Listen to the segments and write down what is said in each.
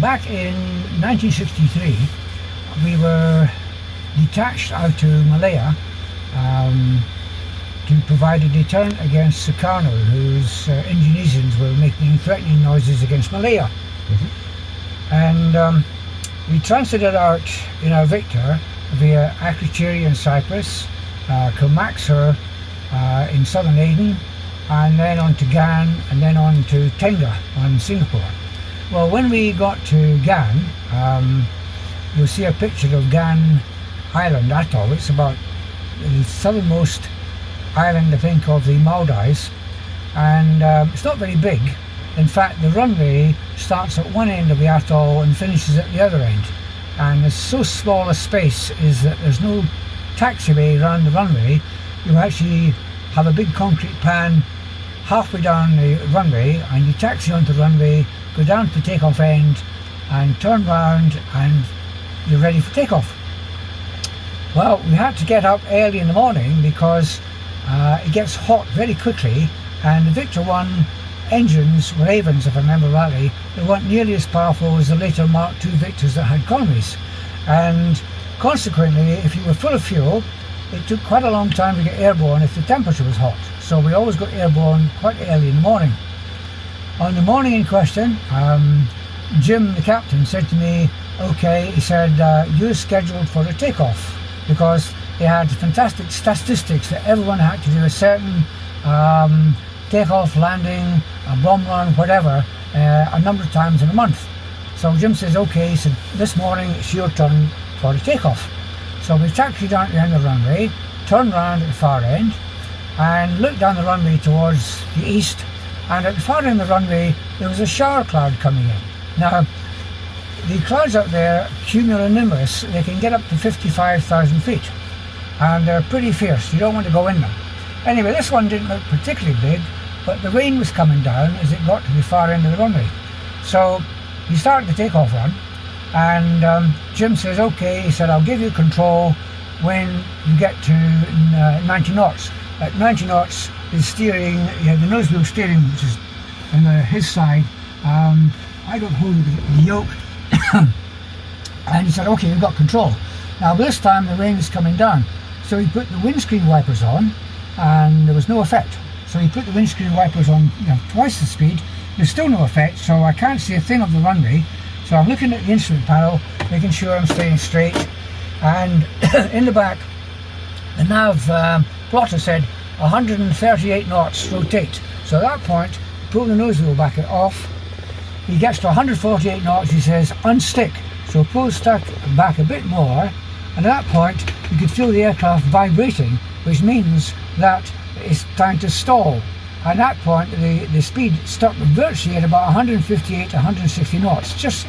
back in 1963, we were detached out to Malaya to provide a deterrent against Sukarno, whose Indonesians were making threatening noises against Malaya. And we transited out in our Victor via Akrotiri in Cyprus, Komaxur in southern Aden, and then on to Gan, and then on to Tengah on Singapore. Well, when we got to Gan, you'll see a picture of Gan Island Atoll. It's about the southernmost island, I think, of the Maldives, and it's not very big. In fact, the runway starts at one end of the atoll and finishes at the other end, and there's so small a space is that there's no taxiway around the runway. You actually have a big concrete pan halfway down the runway, and you taxi onto the runway, go down to the takeoff end and turn round, and you're ready for takeoff. Well, we had to get up early in the morning because it gets hot very quickly, and the Victor 1 engines were Avens, if I remember rightly. They weren't nearly as powerful as the later Mark II Victors that had Conways, and consequently, if you were full of fuel, it took quite a long time to get airborne if the temperature was hot. So we always got airborne quite early in the morning. On the morning in question, Jim, the captain, said to me, okay, he said, you're scheduled for a takeoff, because they had fantastic statistics that everyone had to do a certain takeoff, landing, a bomb run, whatever, a number of times in a month. So Jim says, okay, he said, this morning it's your turn for the takeoff. So we taxied down to the end of the runway, turned round at the far end, and looked down the runway towards the east, and at the far end of the runway there was a shower cloud coming in. Now, the clouds out there, cumulonimbus, they can get up to 55,000 feet, and they're pretty fierce. You don't want to go in them. Anyway, this one didn't look particularly big, but the rain was coming down as it got to the far end of the runway. So he started the takeoff run, and Jim says, okay, he said, I'll give you control when you get to 90 knots. At 90 knots, the steering, the nose wheel steering, which is on his side, I got hold of the yoke, and he said, okay, you've got control. Now this time the rain is coming down, so he put the windscreen wipers on, and there was no effect. So he put the windscreen wipers on, twice the speed. There's still no effect, so I can't see a thing of the runway. So I'm looking at the instrument panel, making sure I'm staying straight, and in the back the nav plotter said 138 knots, rotate. So at that point, pull the nose wheel back off. He gets to 148 knots, he says, unstick. So pull stuck back a bit more, and at that point you could feel the aircraft vibrating, which means that it's time to stall. At that point the speed stopped virtually at about 158 to 160 knots, just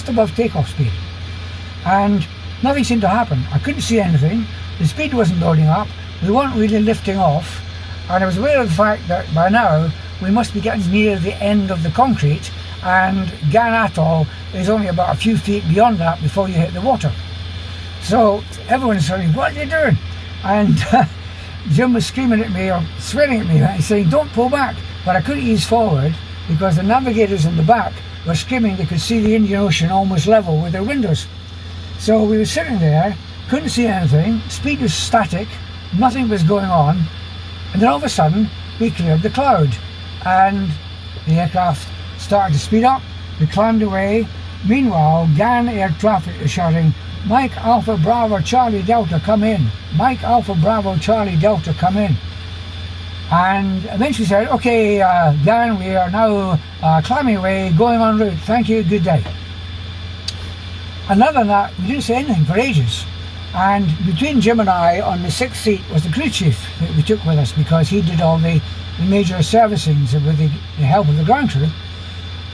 above takeoff speed, and nothing seemed to happen. I couldn't see anything, the speed wasn't building up, we weren't really lifting off, and I was aware of the fact that by now we must be getting near the end of the concrete, and Gan Atoll is only about a few feet beyond that before you hit the water. So everyone's saying, what are you doing? And Jim was screaming at me, or swearing at me, saying, don't pull back. But I couldn't ease forward because the navigators in the back were screaming they could see the Indian Ocean almost level with their windows. So we were sitting there, couldn't see anything, speed was static, nothing was going on, and then all of a sudden we cleared the cloud, and the aircraft started to speed up. We climbed away. Meanwhile, Gan air traffic is shouting, Mike Alpha Bravo Charlie Delta, come in. Mike Alpha Bravo Charlie Delta, come in. And eventually said, okay, Gan, we are now climbing away, going en route. Thank you, good day. And other than that, we didn't say anything for ages. And between Jim and I, on the 6th seat, was the crew chief that we took with us, because he did all the major servicings with the help of the ground crew.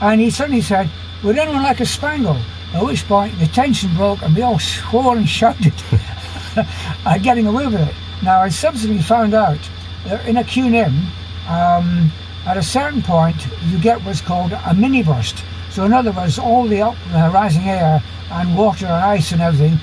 And he suddenly said, would anyone like a spangle? At which point the tension broke and we all swore and shouted at getting away with it. Now, I subsequently found out that in a QNIM, at a certain point you get what's called a mini burst. So in other words, all the rising air and water and ice and everything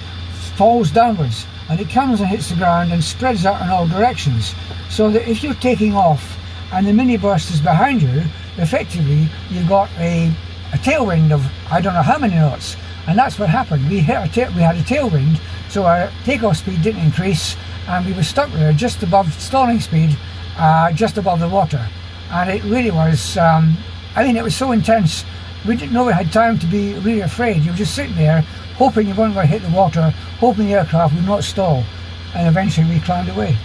falls downwards, and it comes and hits the ground and spreads out in all directions, so that if you're taking off and the mini burst is behind you, effectively you've got a tailwind of I don't know how many knots. And that's what happened. We had a tailwind, so our takeoff speed didn't increase, and we were stuck there just above stalling speed, just above the water. And it really was, I mean, it was so intense, we didn't know we had time to be really afraid. You were just sitting there, hoping you weren't going to hit the water, hoping the aircraft would not stall, and eventually we climbed away.